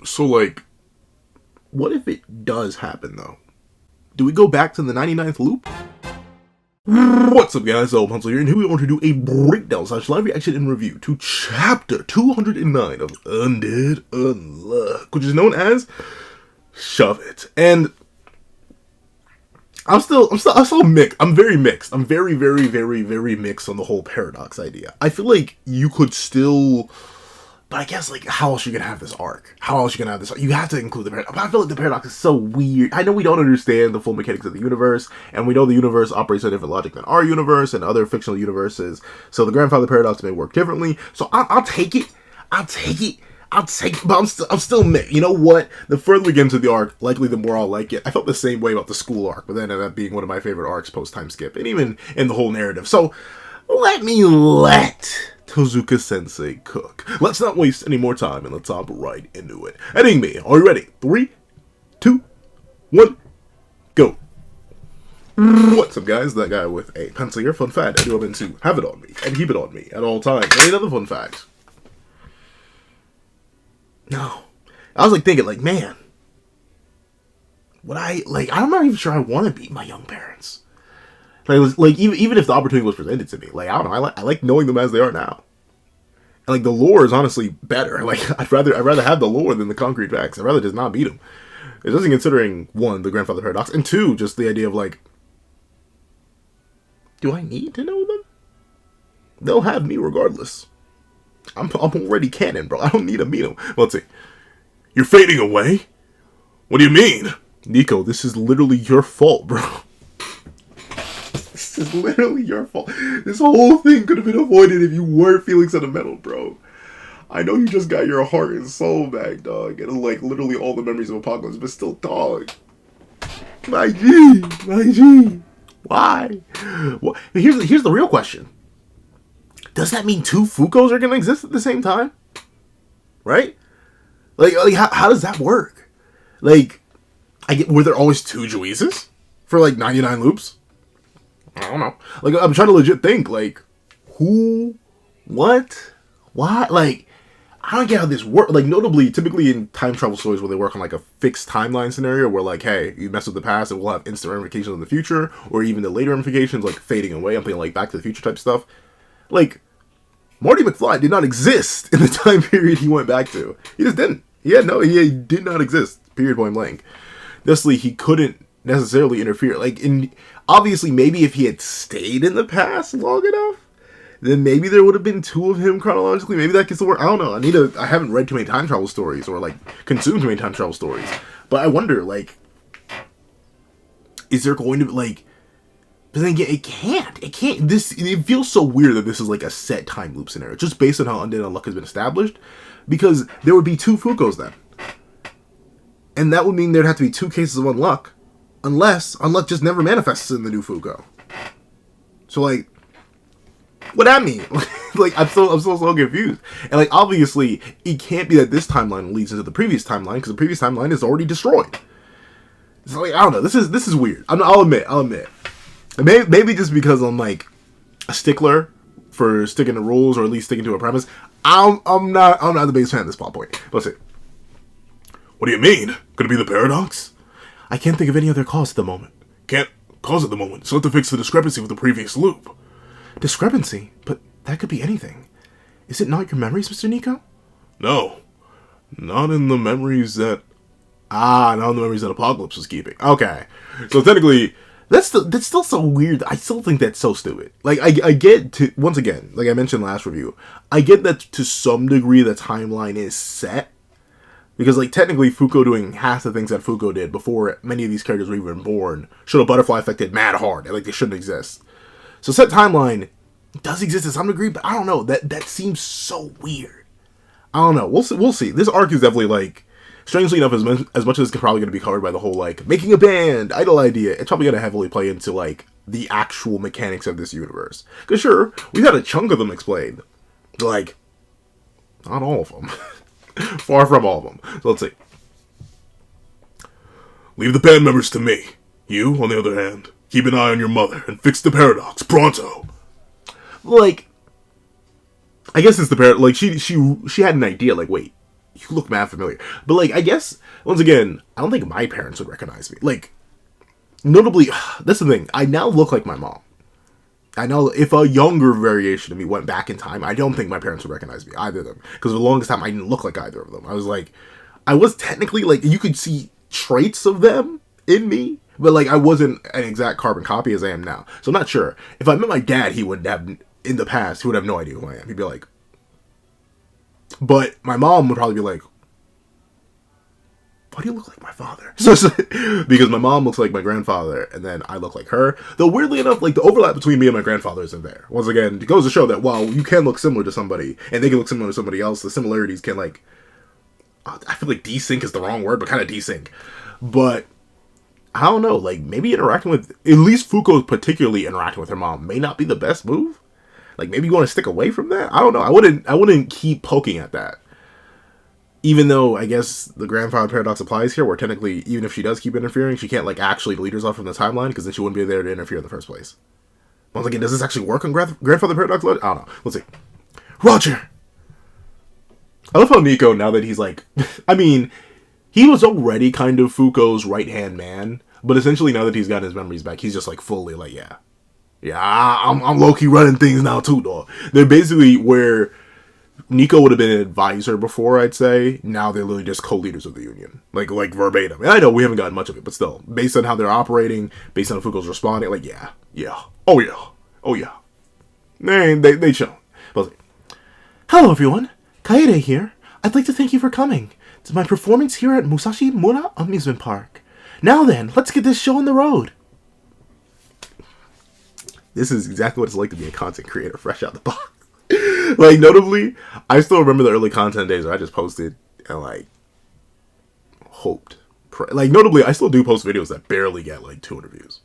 So, like, what if it does happen, though? Do we go back to the 99th loop? What's up, guys? Pencil here, and here we want to do a breakdown / live reaction and review to chapter 209 of Undead Unluck, which is known as Shove It. And I'm still mixed. I'm very mixed. I'm very mixed on the whole paradox idea. I feel like you could still, but I guess, like, how else are you gonna have this arc? How else are you gonna have this arc? You have to include the paradox. But I feel like the paradox is so weird. I know we don't understand the full mechanics of the universe, and we know the universe operates on a different logic than our universe and other fictional universes. So the grandfather paradox may work differently. So I'll take it. But I'm still mixed. You know what? The further we get into the arc, likely the more I'll like it. I felt the same way about the school arc, but then ended up being one of my favorite arcs post-time skip, and even in the whole narrative. So let Tozuka Sensei cook. Let's not waste any more time, and let's hop right into it. Heading me. Are you ready? 3, 2, 1, go. What's up, guys? That guy with a pencil here. Fun fact, I do happen to have it on me and keep it on me at all times. And another fun fact. No. I was, like, thinking, like, man, I'm not even sure I want to beat my young parents. Like even if the opportunity was presented to me, like, I don't know, I like knowing them as they are now. And, like, the lore is honestly better. Like, I'd rather have the lore than the concrete facts. I'd rather just not beat them. Especially considering, 1, the grandfather paradox, and 2, just the idea of, like, do I need to know them? They'll have me regardless. I'm already canon, bro. I don't need to meet him. Let's see. You're fading away? What do you mean? Nico, this is literally your fault, bro. This is literally your fault. This whole thing could have been avoided if you weren't feeling sentimental, bro. I know you just got your heart and soul back, dog. And, like, literally all the memories of Apocalypse, but still, dog. My G. Why? Well, here's the real question. Does that mean 2 fuukos are gonna exist at the same time? Right? Like how does that work? Like, were there always 2 juizes for, like, 99 loops? I don't know. Like, I'm trying to legit think, like, who, what, why? Like, I don't get how this works. Like, notably, typically in time travel stories where they work on, like, a fixed timeline scenario where, like, hey, you mess with the past and we'll have instant ramifications in the future, or even the later ramifications, like, fading away. I'm thinking, like, Back to the Future type stuff. Like, Marty McFly did not exist in the time period he went back to. He just didn't. He did not exist. Period, point blank. Thusly, he couldn't necessarily interfere. Like, obviously, maybe if he had stayed in the past long enough, then maybe there would have been 2 of him chronologically. Maybe that gets to work. I don't know. I haven't read too many time travel stories or, like, consumed too many time travel stories. But I wonder, like, is there going to be, like, but then again, it can't. It feels so weird that this is, like, a set time loop scenario, just based on how Undead Unluck has been established, because there would be 2 fuukos then. And that would mean there'd have to be 2 cases of Unluck, unless Unluck just never manifests in the new fuuko. So, like, what that mean? Like, I'm so confused. And, like, obviously, it can't be that this timeline leads into the previous timeline, because the previous timeline is already destroyed. So, like, I don't know. This is weird. I'll admit. Maybe just because I'm, like, a stickler for sticking to rules, or at least sticking to a premise. I'm not the biggest fan of this plot point. Let's see. What do you mean? Could it be the paradox? I can't think of any other cause at the moment. Can't cause at the moment, so I have to fix the discrepancy with the previous loop. Discrepancy? But that could be anything. Is it not your memories, Mr. Nico? No. Not in the memories that Apocalypse was keeping. Okay. So technically, that's still so weird. I still think that's so stupid. Like, I get to, once again, like I mentioned last review, I get that to some degree the timeline is set. Because, like, technically Fuuko doing half the things that Fuuko did before many of these characters were even born should have butterfly affected mad hard. Like, they shouldn't exist. So set timeline does exist to some degree, but I don't know. That seems so weird. I don't know. We'll see. This arc is definitely, like, strangely enough, as much as it's probably going to be covered by the whole, like, making a band, idol idea, it's probably going to heavily play into, like, the actual mechanics of this universe. Because, sure, we've had a chunk of them explained. Like, not all of them. Far from all of them. So let's see. Leave the band members to me. You, on the other hand, keep an eye on your mother and fix the paradox pronto. Like, I guess it's the paradox. Like, she had an idea. Like, wait, you look mad familiar. But, like, I guess, once again, I don't think my parents would recognize me. Like, notably, that's the thing. I now look like my mom. I know if a younger variation of me went back in time, I don't think my parents would recognize me, either of them. Because for the longest time, I didn't look like either of them. I was technically, like, you could see traits of them in me, but, like, I wasn't an exact carbon copy as I am now. So I'm not sure. If I met my dad, he would have, in the past, he would have no idea who I am. He'd be like... But my mom would probably be like, why do you look like my father? So, because my mom looks like my grandfather, and then I look like her. Though, weirdly enough, like, the overlap between me and my grandfather isn't there. Once again, it goes to show that while you can look similar to somebody, and they can look similar to somebody else, the similarities can, like... I feel like desync is the wrong word, but kind of desync. But... I don't know, like, maybe interacting with... At least Fuuko particularly interacting with her mom may not be the best move. Like, maybe you want to stick away from that? I don't know. I wouldn't keep poking at that. Even though, I guess, the grandfather paradox applies here, where technically, even if she does keep interfering, she can't, like, actually delete herself from the timeline, because then she wouldn't be there to interfere in the first place. Once again, does this actually work on grandfather paradox? I don't know. Let's see. Roger! I love how Nico, now that he's, like... I mean, he was already kind of Fuuko's right-hand man, but essentially, now that he's got his memories back, he's just, like, fully, like, yeah. Yeah, I'm low-key running things now, too, dog. They're basically where Nico would have been an advisor before, I'd say. Now they're literally just co-leaders of the Union. Like verbatim. And I know we haven't gotten much of it, but still. Based on how they're operating, based on how Fuuko's responding, like, yeah. Oh, yeah. They chill. Hello, everyone. Kaede here. I'd like to thank you for coming to my performance here at Musashi Mura Amusement Park. Now then, let's get this show on the road. This is exactly what it's like to be a content creator fresh out the box. Like, notably, I still remember the early content days where I just posted and, like, hoped. Like, notably, I still do post videos that barely get, like, 200 views.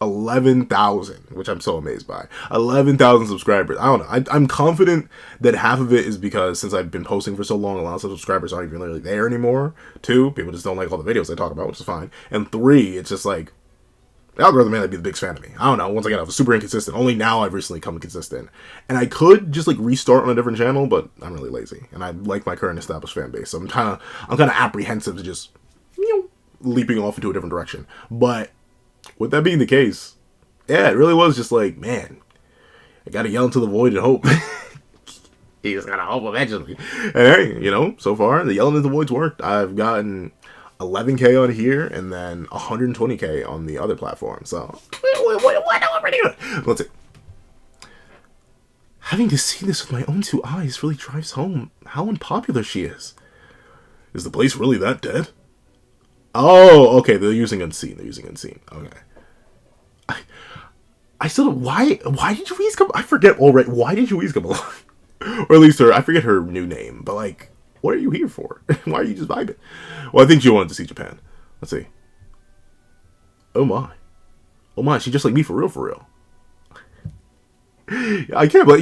11,000, which I'm so amazed by. 11,000 subscribers. I don't know. I'm confident that half of it is because since I've been posting for so long, a lot of subscribers aren't even really there anymore. 2, people just don't like all the videos I talk about, which is fine. And 3, it's just like, the algorithm may not be the biggest fan of me. I don't know. Once again, I was super inconsistent. Only now I've recently come consistent. And I could just, like, restart on a different channel, but I'm really lazy. And I like my current established fan base. So I'm kind of apprehensive to just, leaping off into a different direction. But with that being the case, yeah, it really was just like, man, I gotta yell into the void and hope. You just gotta hope eventually. And hey, so far, the yelling into the void's worked. I've gotten 11K on here, and then 120K on the other platform. So, we're pretty good. Let's see. Having to see this with my own 2 eyes really drives home how unpopular she is. Is the place really that dead? Oh, okay, they're using unseen. Okay. I still, why did Juiz come? I forget already. Why did Juiz come along? Or at least I forget her new name, but, like, what are you here for? Why are you just vibing? Well, I think she wanted to see Japan. Let's see. Oh my, she just like me for real. I can't, but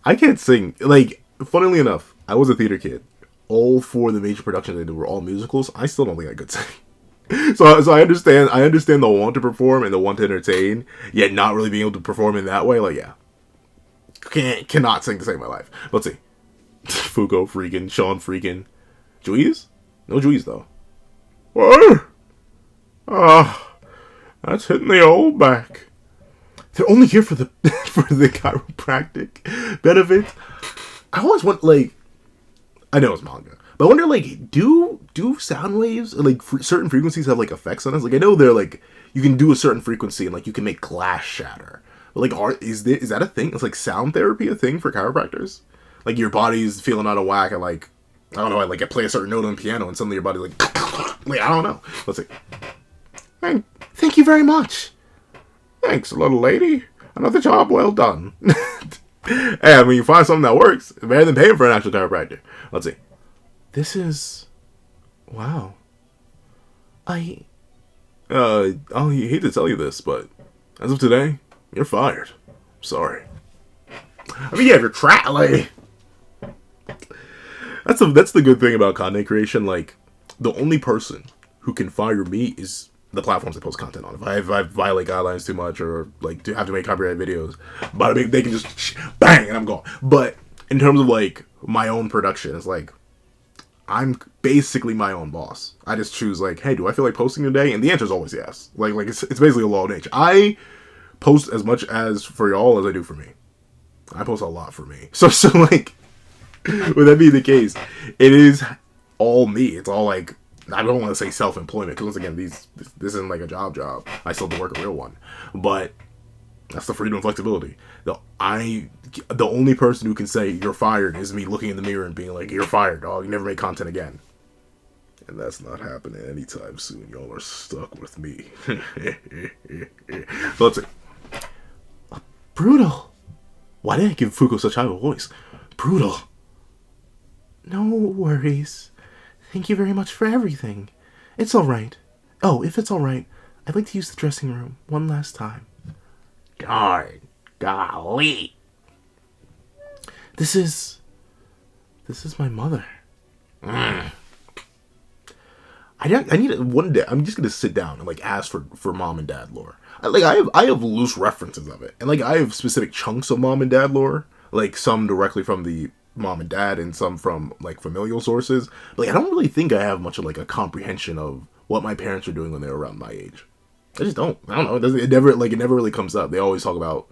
I can't sing. Like, funnily enough, I was a theater kid. All 4 of the major productions I did were all musicals. I still don't think I could sing. So I understand the want to perform and the want to entertain, yet not really being able to perform in that way. Like, yeah. Cannot sing to save my life. Let's see. Fuuko freaking, Sean freaking. Juiz? No Juiz, though. What? That's hitting the old back. They're only here for the chiropractic benefit. I always want, like, I know it's manga, but I wonder, like, do sound waves, like, certain frequencies have, like, effects on us? Like, I know they're, like, you can do a certain frequency and, like, you can make glass shatter. But, like, is that a thing? Is, like, sound therapy a thing for chiropractors? Like, your body's feeling out of whack and, like, I don't know, like, I play a certain note on the piano and suddenly your body's like, wait, I don't know. Let's see. Thank you very much. Thanks, little lady. Another job well done. Hey, I mean, you find something that works, it's better than paying for an actual chiropractor. Let's see. This is... Wow. I hate to tell you this, but as of today, you're fired. Sorry. I mean, yeah, if you're like... That's the good thing about content creation. Like, the only person who can fire me is the platforms I post content on. If I violate guidelines too much or, like, have to make copyright videos, but they can just bang and I'm gone. But in terms of, like, my own production, it's like, I'm basically my own boss. I just choose like, hey, do I feel like posting today? And the answer is always yes. Like it's basically a law of nature. I post as much as for y'all as I do for me. I post a lot for me. So like, with that being the case, it is all me. It's all like, I don't want to say self-employment because once again, this isn't like a job. I still have to work a real one, but that's the freedom and flexibility. The only person who can say you're fired is me looking in the mirror and being like, you're fired, dog. You never make content again. And that's not happening anytime soon. Y'all are stuck with me. So let's see. Brutal. Why did I give Fuuko such high a voice? Brutal. No worries. Thank you very much for everything. It's alright. Oh, if it's alright, I'd like to use the dressing room one last time. Darn. Golly. This is my mother. I need one day. I'm just gonna sit down and like ask for mom and dad lore. I have loose references of it, and like I have specific chunks of mom and dad lore, like some directly from the mom and dad, and some from like familial sources. But, like I don't really think I have much of like a comprehension of what my parents were doing when they were around my age. I just don't. I don't know. It never really comes up. They always talk about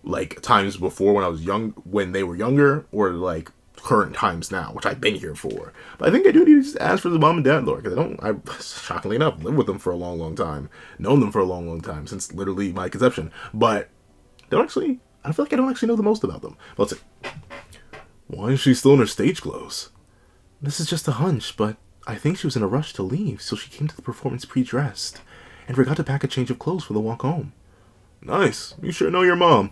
like times before when I was young, when they were younger, or like current times now, which I've been here for. But I think I do need to just ask for the mom and dad lore, because I shockingly enough, lived with them for a long time, known them for a long time, since literally my conception. But I feel like I don't actually know the most about them. Let's see. Why is she still in her stage clothes? This is just a hunch, but I think she was in a rush to leave, so she came to the performance pre-dressed, and forgot to pack a change of clothes for the walk home. Nice. You sure know your mom.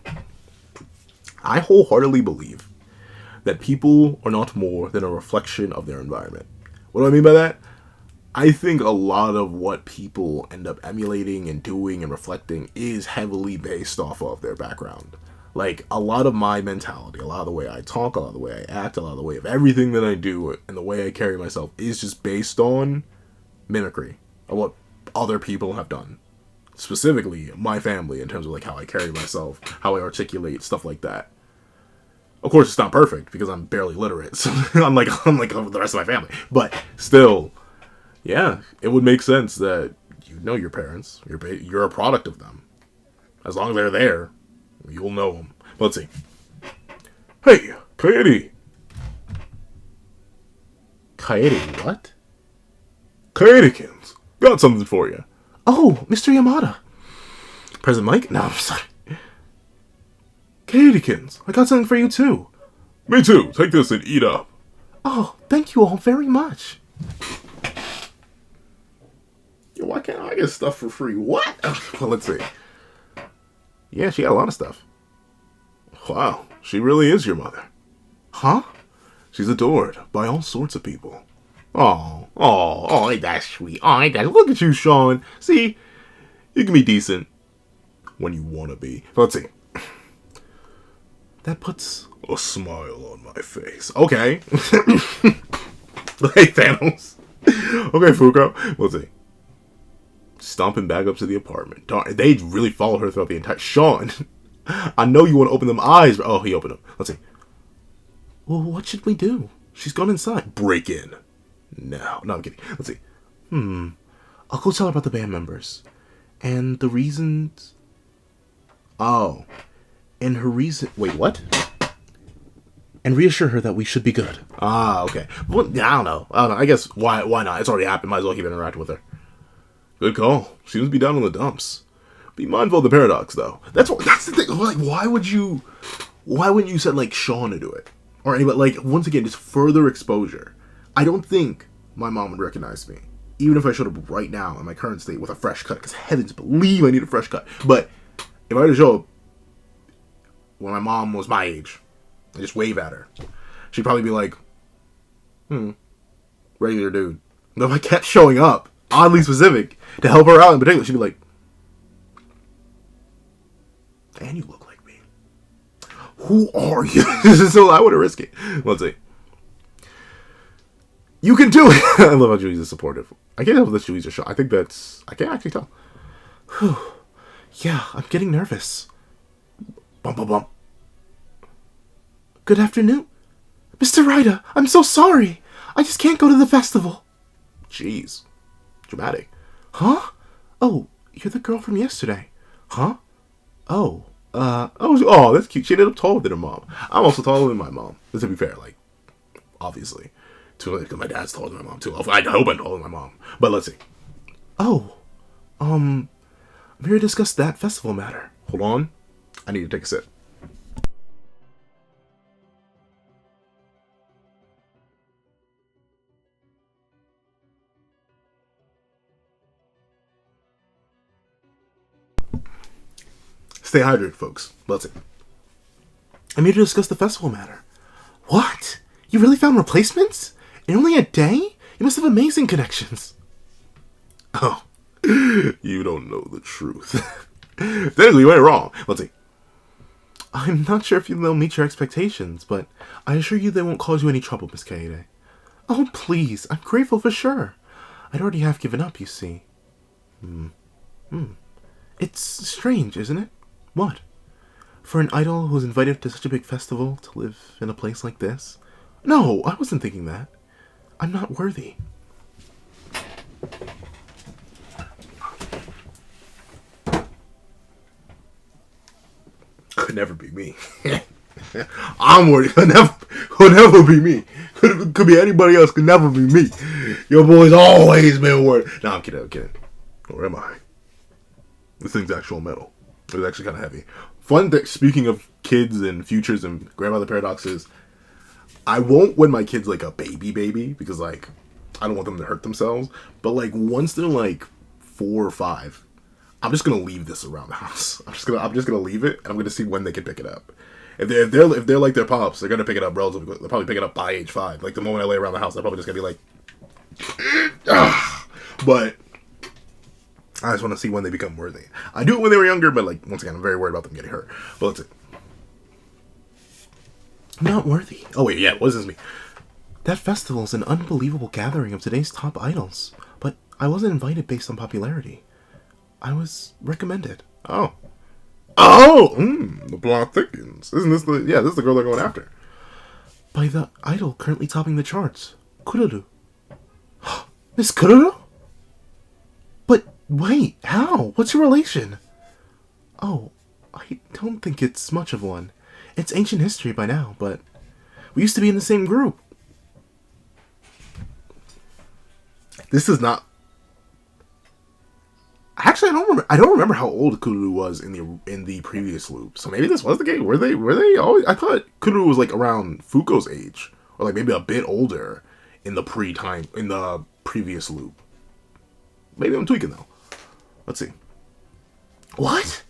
I wholeheartedly believe that people are not more than a reflection of their environment. What do I mean by that? I think a lot of what people end up emulating and doing and reflecting is heavily based off of their background. Like, a lot of my mentality, a lot of the way I talk, a lot of the way I act, a lot of the way of everything that I do, and the way I carry myself is just based on mimicry of what other people have done. Specifically, my family, in terms of like how I carry myself, how I articulate, stuff like that. Of course, it's not perfect because I'm barely literate, so I'm like the rest of my family. But still, yeah, it would make sense that you know your parents. You're a product of them. As long as they're there, you'll know them. Let's see. Hey, Kaede. Kaede, what? Kaedekins, got something for you. Oh, Mr. Yamada. President Mike? No, I'm sorry. Kaedekins, I got something for you too. Me too. Take this and eat up. Oh, thank you all very much. Yo, why can't I get stuff for free? What? Well, let's see. Yeah, she got a lot of stuff. Wow, she really is your mother. Huh? She's adored by all sorts of people. Oh, ain't that sweet? Oh, ain't that... Look at you, Sean. See, you can be decent when you want to be. Let's see. That puts a smile on my face. Okay. Hey, Thanos. Okay, Fuuko. Let's see. Stomping back up to the apartment. Darn, they really follow her throughout the entire... Sean, I know you want to open them eyes. But... Oh, he opened them. Let's see. Well, what should we do? She's gone inside. Break in. No, I'm kidding. Let's see. I'll go tell her about the band members. And the reasons... Oh. And her reason... Wait, what? And reassure her that we should be good. Ah, okay. Well, I don't know. I guess, why not? It's already happened. Might as well keep interacting with her. Good call. Seems to be down in the dumps. Be mindful of the paradox, though. That's the thing. Like, why wouldn't you send, like, Sean to do it? Or anybody, like, once again, just further exposure. I don't think my mom would recognize me. Even if I showed up right now in my current state with a fresh cut. Because heavens believe I need a fresh cut. But if I were to show up when my mom was my age and just wave at her, she'd probably be like, regular dude. And if I kept showing up, oddly specific, to help her out in particular, she'd be like, and you look like me. Who are you? So I wouldn't risk it. Let's see. You can do it! I love how Juiz is supportive. I can't tell if the Juiz are shot. I think that's... I can't actually tell. Whew. Yeah, I'm getting nervous. Bum, bum, bum. Good afternoon. Mr. Ryder, I'm so sorry. I just can't go to the festival. Jeez. Dramatic. Huh? Oh, you're the girl from yesterday. Huh? Oh, that's cute. She ended up taller than her mom. I'm also taller than my mom. But to be fair, like, obviously. Because my dad's taller than my mom, too. I hope I'm taller than my mom. But let's see. Oh, I'm here to discuss that festival matter. Hold on. I need to take a sip. Stay hydrated, folks. Let's see. I'm here to discuss the festival matter. What? You really found replacements? In only a day? You must have amazing connections. Oh, you don't know the truth. Technically, you ain't wrong. Let's see. I'm not sure if they'll meet your expectations, but I assure you they won't cause you any trouble, Miss Kaede. Oh, please. I'm grateful for sure. I'd already half given up, you see. It's strange, isn't it? What? For an idol who's invited to such a big festival to live in a place like this? No, I wasn't thinking that. I'm not worthy. Could never be me. I'm worthy. Could never be me. Could be anybody else. Could never be me. Your boy's always been worthy. No, I'm kidding. Where am I? This thing's actual metal. It's actually kind of heavy. Fun thing, speaking of kids and futures and grandmother paradoxes, I won't when my kid's like a baby because like I don't want them to hurt themselves. But like once they're like 4 or 5, I'm just gonna leave this around the house. I'm just gonna leave it and I'm gonna see when they can pick it up. If they're like their pops, they're gonna pick it up relatively. They'll probably pick it up by age 5. Like the moment I lay around the house, they're probably just gonna be like, but I just want to see when they become worthy. I do it when they were younger, but like once again, I'm very worried about them getting hurt. But let's see. I'm not worthy. Oh wait, yeah, what does this mean? That festival is an unbelievable gathering of today's top idols, but I wasn't invited based on popularity. I was recommended. Oh, the plot thickens. Isn't this this is the girl they're going after? By the idol currently topping the charts, Kururu. Miss Kururu? But wait, how? What's your relation? Oh, I don't think it's much of one. It's ancient history by now, but we used to be in the same group. This is not. Actually, I don't remember how old Kururu was in the previous loop. So maybe this was the case. Were they always? I thought Kururu was like around Fuuko's age, or like maybe a bit older in the previous loop. Maybe I'm tweaking though. Let's see. What?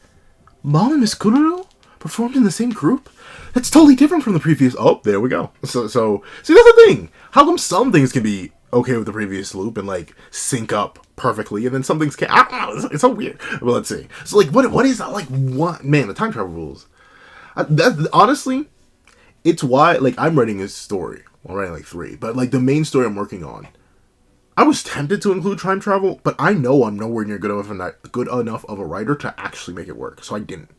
Mom and Miss Kururu performed in the same group? That's totally different from the previous. Oh, there we go. So see, that's the thing. How come some things can be okay with the previous loop and like sync up perfectly, and then some things can't? I don't know. It's so weird. Well, let's see. So like, what is that? Like, what? Man, the time travel rules. Honestly, it's why like I'm writing this story. Well, I'm writing like 3, but like the main story I'm working on, I was tempted to include time travel, but I know I'm nowhere near good enough of a writer to actually make it work. So I didn't.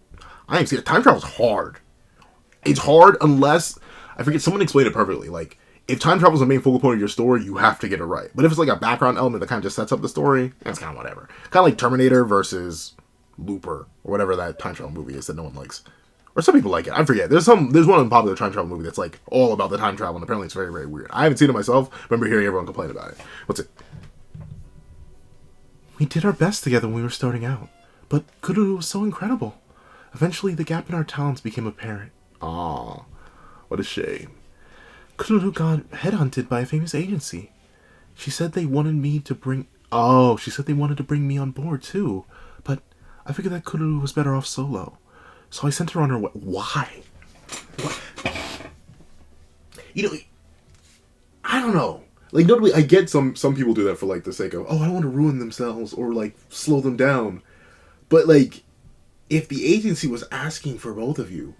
I ain't seen it. Time travel's hard. It's hard unless I forget. Someone explained it perfectly. Like if time travel is the main focal point of your story, you have to get it right. But if it's like a background element that kind of just sets up the story, that's kind of whatever. Kind of like Terminator versus Looper or whatever that time travel movie is that no one likes. Or some people like it. I forget. There's one popular time travel movie that's like all about the time travel, and apparently it's very, very weird. I haven't seen it myself. I remember hearing everyone complain about it. What's it? We did our best together when we were starting out, but Kururu was so incredible. Eventually, the gap in our talents became apparent. Aw, what a shame. Kururu got headhunted by a famous agency. She said they wanted to bring me on board too, but I figured that Kururu was better off solo. So I sent her on her way. Why? What? You know, I don't know. Like, notably, I get some people do that for, like, the sake of, oh, I don't want to ruin themselves or, like, slow them down. But, like, if the agency was asking for both of you,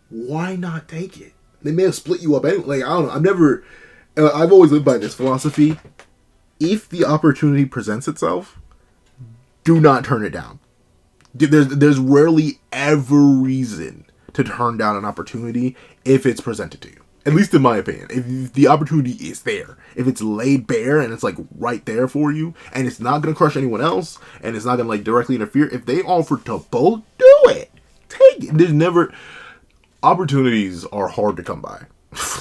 why not take it? They may have split you up anyway. Like, I don't know. I've always lived by this philosophy. If the opportunity presents itself, do not turn it down. There's rarely ever reason to turn down an opportunity if it's presented to you. At least in my opinion. If the opportunity is there. If it's laid bare and it's like right there for you, and it's not going to crush anyone else, and it's not going to like directly interfere, if they offer to both do it, take it. There's never... Opportunities are hard to come by.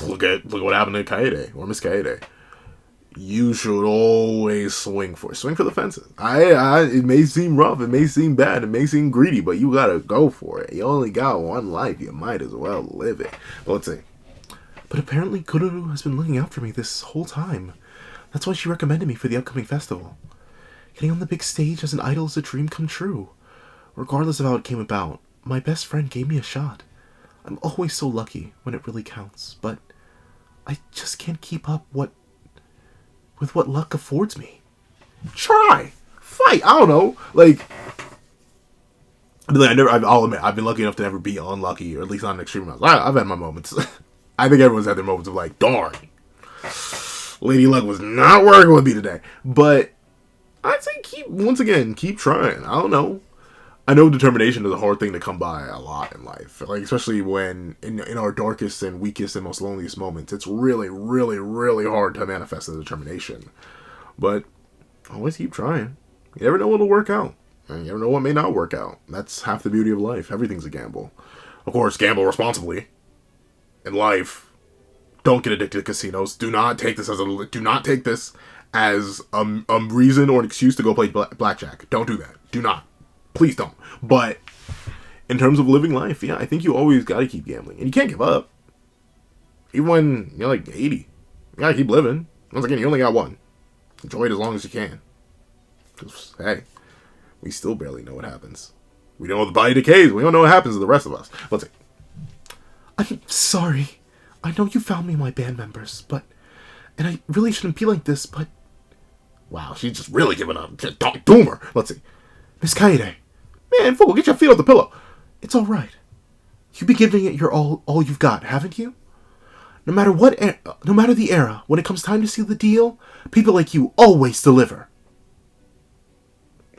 Look what happened to Kaede, or Miss Kaede. You should always swing for the fences. It may seem rough, it may seem bad, it may seem greedy, but you gotta go for it. You only got one life, you might as well live it. But let's see. But apparently Kururu has been looking out for me this whole time. That's why she recommended me for the upcoming festival. Getting on the big stage as an idol is a dream come true. Regardless of how it came about, my best friend gave me a shot. I'm always so lucky when it really counts, but I just can't keep up with what luck affords me. Try! Fight! I don't know. Like, I'll admit, I've been lucky enough to never be unlucky, or at least not an extreme amount. I've had my moments. I think everyone's had their moments of like, darn, Lady Luck was not working with me today. But I'd say keep trying. I don't know. I know determination is a hard thing to come by a lot in life. Like, especially when in our darkest and weakest and most loneliest moments, it's really, really, really hard to manifest the determination. But always keep trying. You never know what'll work out. And you never know what may not work out. That's half the beauty of life. Everything's a gamble. Of course, gamble responsibly. In life, don't get addicted to casinos. Do not take this as a reason or an excuse to go play blackjack. Don't do that. Do not. Please don't. But in terms of living life, yeah, I think you always got to keep gambling. And you can't give up. Even when you're like 80. You got to keep living. Once again, you only got one. Enjoy it as long as you can. Because, hey, we still barely know what happens. We know the body decays. We don't know what happens to the rest of us. Let's see. I'm sorry. I know you found me my band members, and I really shouldn't be like this, but... Wow, she's just really giving up. Doomer. Let's see. Miss Kaede. Man, fool, get your feet off the pillow. It's alright. You've been giving it your all you've got, haven't you? No matter the era, when it comes time to seal the deal, people like you always deliver.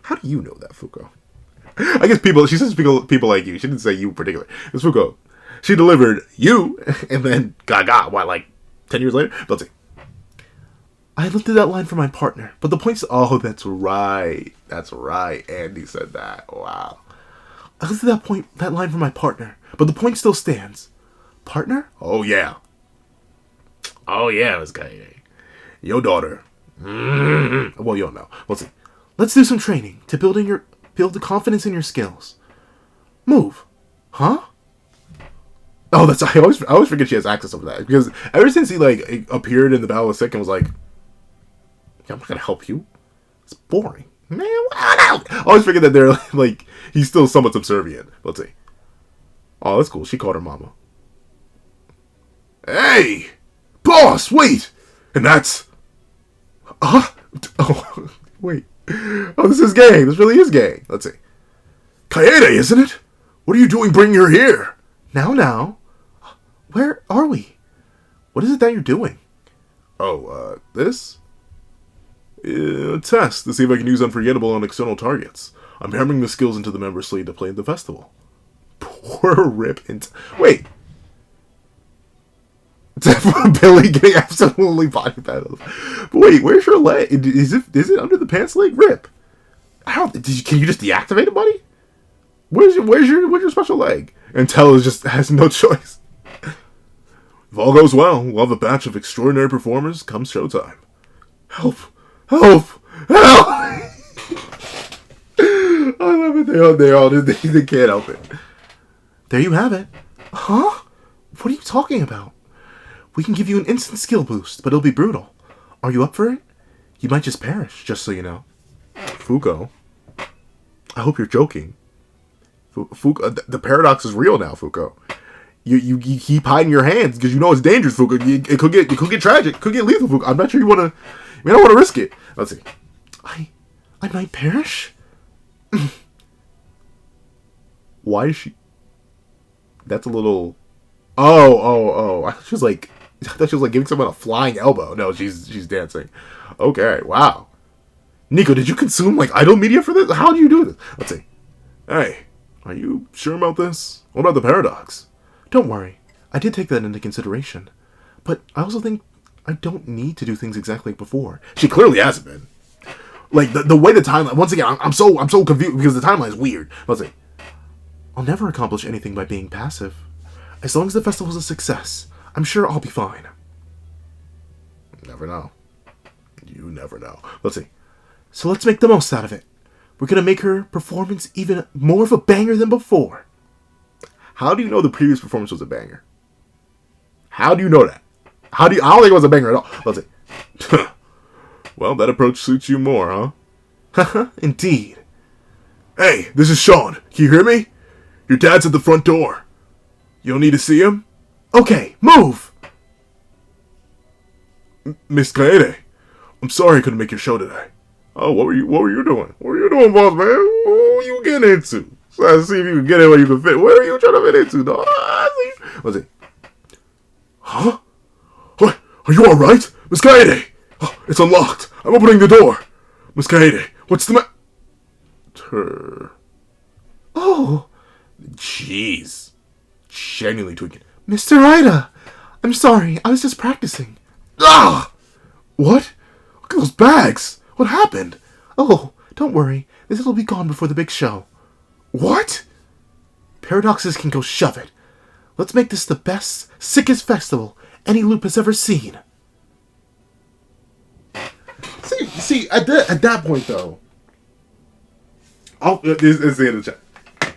How do you know that, Fuuko? I guess she says people like you. She didn't say you in particular. It's Fuuko. She delivered you, and then like 10 years later? Let's see. I lifted that line for my partner, but the point's... Oh, that's right. That's right. Andy said that. Wow. I lifted that line for my partner, but the point still stands. Partner? Oh, yeah. Oh, yeah, Miss Kaede. Your daughter. Mm-hmm. Well, you don't know. Let's see. Let's do some training to build the confidence in your skills. Move. Huh? Oh, I always forget she has access over that, because ever since he like appeared in the Battle of Sick and was like, I'm not gonna help you. It's boring, man. I always forget that they're like he's still somewhat subservient. Let's see. Oh, that's cool. She called her mama. Hey, boss, wait. And that's. Oh, wait. Oh, this is gay. This really is gay. Let's see. Kaede, isn't it? What are you doing bringing her here? Now. Where are we? What is it that you're doing? Oh, this? A test to see if I can use Unforgettable on external targets. I'm hammering the skills into the member slate to play at the festival. Poor Rip. Wait. Billy getting absolutely body battled. But wait, where's your leg? Is it under the pants leg? Rip. Can you just deactivate it, buddy? Where's your special leg? And Tell has no choice. If all goes well, we'll have a batch of extraordinary performers come showtime. Help! I love it. They can't help it. There you have it. Huh? What are you talking about? We can give you an instant skill boost, but it'll be brutal. Are you up for it? You might just perish, just so you know. Fuuko. I hope you're joking. Fuuko, the paradox is real now, Fuuko. You keep hiding your hands because you know it's dangerous, Fuuko. It could get tragic. It could get lethal, Fuuko. I'm not sure you want to... I don't want to risk it. Let's see. I might perish? Why is she... That's a little... Oh. I thought she was like giving someone a flying elbow. No, she's dancing. Okay, wow. Nico, did you consume like idol media for this? How do you do this? Let's see. Hey, are you sure about this? What about the paradox? Don't worry. I did take that into consideration. But I also think I don't need to do things exactly like before. She clearly hasn't been. Like, the way the timeline... Once again, I'm so confused because the timeline is weird. Let's say, I'll never accomplish anything by being passive. As long as the festival's a success, I'm sure I'll be fine. Never know. You never know. Let's see. So let's make the most out of it. We're gonna make her performance even more of a banger than before. How do you know the previous performance was a banger? How do you know that? I don't think it was a banger at all. Let's see. Well, that approach suits you more, huh? Haha, indeed. Hey, this is Sean. Can you hear me? Your dad's at the front door. You don't need to see him? Okay, move! Miss Kaede, I'm sorry I couldn't make your show today. Oh, what were you doing? What were you doing, boss man? What were you getting into? So let's see if you can get in where you can fit. Where are you trying to fit into, dog? Let's see. Huh? What? Are you alright? Miss Kaede! Oh, it's unlocked. I'm opening the door. Miss Kaede, what's the matter? Oh, jeez. Genuinely tweaking. Mr. Ida! I'm sorry, I was just practicing. Ah! What? Look at those bags! What happened? Oh, don't worry. This will be gone before the big show. What? Paradoxes can go shove it. Let's make this the best, sickest festival any loop has ever seen. See, at that point though, this is the end of the chapter.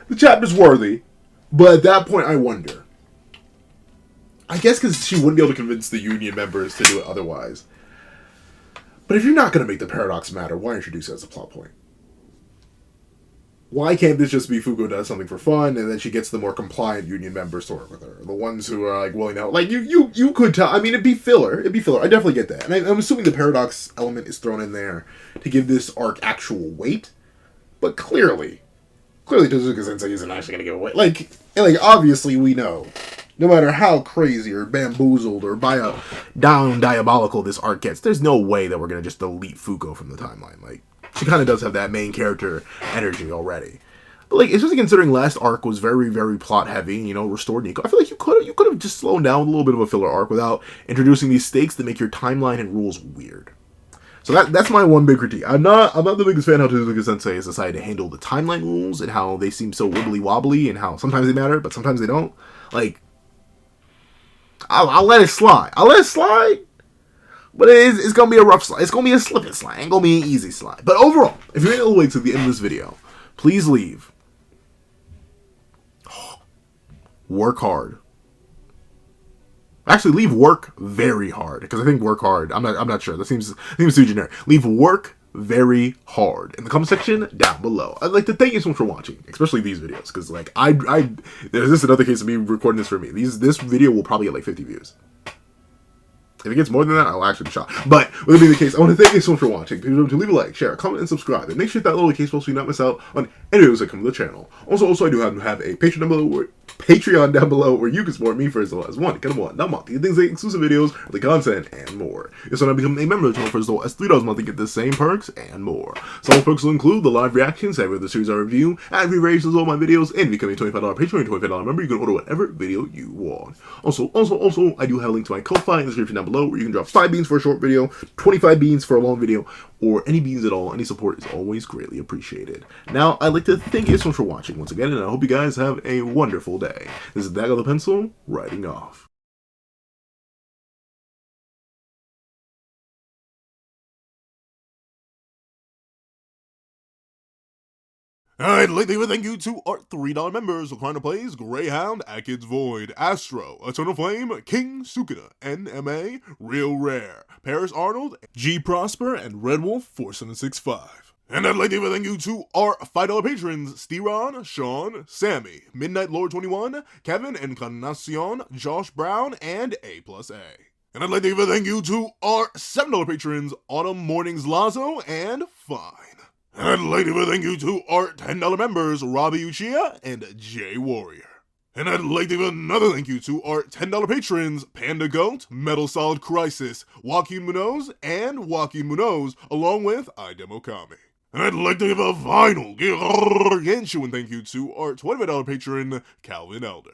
The chapter's worthy, but at that point I wonder. I guess because she wouldn't be able to convince the union members to do it otherwise. But if you're not going to make the paradox matter, why introduce it as a plot point? Why can't this just be Fuuko does something for fun, and then she gets the more compliant union members to work with her? The ones who are, like, willing to help. Like, you could tell. I mean, it'd be filler. I definitely get that. And I'm assuming the paradox element is thrown in there to give this arc actual weight. But clearly Tezuka Sensei isn't actually going to give it weight. Like, obviously we know. No matter how crazy or bamboozled or down diabolical this arc gets, there's no way that we're going to just delete Fuuko from the timeline. Like, she kind of does have that main character energy already. But, like, especially considering last arc was very, very plot heavy, you know, restored Nico. I feel like you could have just slowed down a little bit of a filler arc without introducing these stakes that make your timeline and rules weird. So that's my one big critique. I'm not the biggest fan of how Tezuka Sensei has decided to handle the timeline rules and how they seem so wibbly wobbly and how sometimes they matter, but sometimes they don't. Like, I'll let it slide. But it's going to be a rough slide. It's going to be a slip and slide. It ain't going to be an easy slide. But overall, if you made it all the way to the end of this video, please leave. Work hard. Actually, leave work very hard. Because I think work hard, I'm not sure. That seems too generic. Leave work very hard in the comment section down below. I'd like to thank you so much for watching, especially these videos, because like there's this another case of me recording this for me. This video will probably get like 50 views. If it gets more than that, I'll actually be shocked. But with that being the case, I want to thank you so much for watching. Please remember to leave a like, share, comment, and subscribe. And make sure that little case bell so you not miss out on any videos that come to the channel. Also, I do have a Patreon down below where you can support me for as little as $1 a month. You get things like exclusive videos, the content, and more. If so, I become a member of the channel for as little as $3 a month to get the same perks and more. Some perks will include the live reactions, every other series I review, ad variations of all my videos, and becoming a $25 Patreon and $25 member, you can order whatever video you want. Also, I do have a link to my Ko-Fi in the description down below where you can drop 5 beans for a short video, 25 beans for a long video, or any beans at all. Any support is always greatly appreciated. Now, I'd like to thank you so much for watching once again, and I hope you guys have a wonderful day. This is Dago the Pencil, writing off. I'd like to give a thank you to our $3 members who Recliner Plays, Greyhound, Akids Void, Astro, Eternal Flame, King Sukuna, NMA, Real Rare, Paris Arnold, G Prosper, and Red Wolf 4765. And I'd like to give a thank you to our $5 patrons, Steron, Sean, Sammy, Midnight Lord 21, Kevin Encarnacion, Josh Brown, and A+A. And I'd like to give a thank you to our $7 patrons, Autumn Mornings Lazo and Fine. And I'd like to give a thank you to our $10 members, Robbie Uchiha and Jay Warrior. And I'd like to give another thank you to our $10 patrons, Panda Goat, Metal Solid Crisis, Joaquin Munoz, and Joaquin Munoz, along with Idemokami. And I'd like to give a final gargantuan thank you to our $25 patron, Calvin Elder.